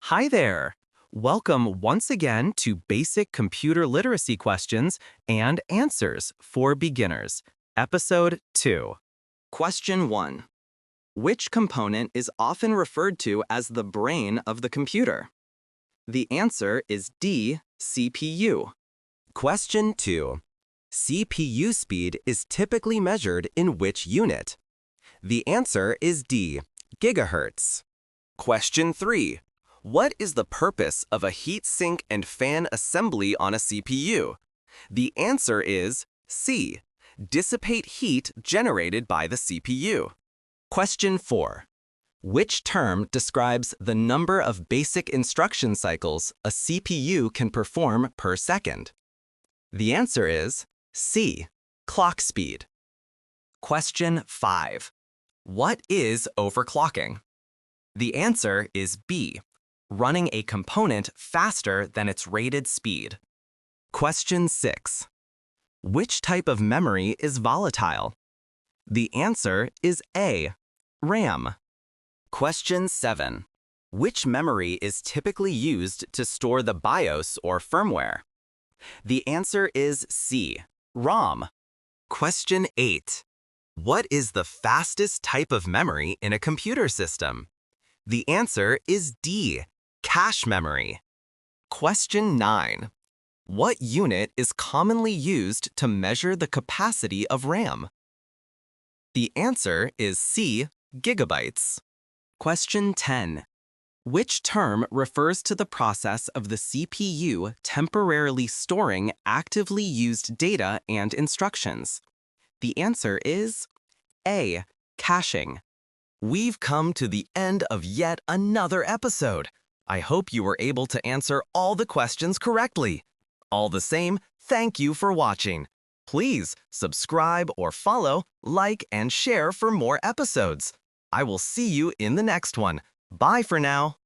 Hi there! Welcome once again to Basic Computer Literacy Questions and Answers for Beginners, Episode 2. Question 1. Which component is often referred to as the brain of the computer? The answer is D, CPU. Question 2. CPU speed is typically measured in which unit? The answer is D, gigahertz. Question 3. What is the purpose of a heatsink and fan assembly on a CPU? The answer is C, dissipate heat generated by the CPU. Question 4. Which term describes the number of basic instruction cycles a CPU can perform per second? The answer is C, clock speed. Question 5. What is overclocking? The answer is B, running a component faster than its rated speed. Question 6. Which type of memory is volatile? The answer is A, RAM. Question 7. Which memory is typically used to store the BIOS or firmware? The answer is C, ROM. Question 8. What is the fastest type of memory in a computer system? The answer is D, cache memory. Question 9. What unit is commonly used to measure the capacity of RAM? The answer is C, gigabytes. Question 10. Which term refers to the process of the CPU temporarily storing actively used data and instructions? The answer is A, caching. We've come to the end of yet another episode. I hope you were able to answer all the questions correctly. All the same, thank you for watching. Please subscribe or follow, like, and share for more episodes. I will see you in the next one. Bye for now.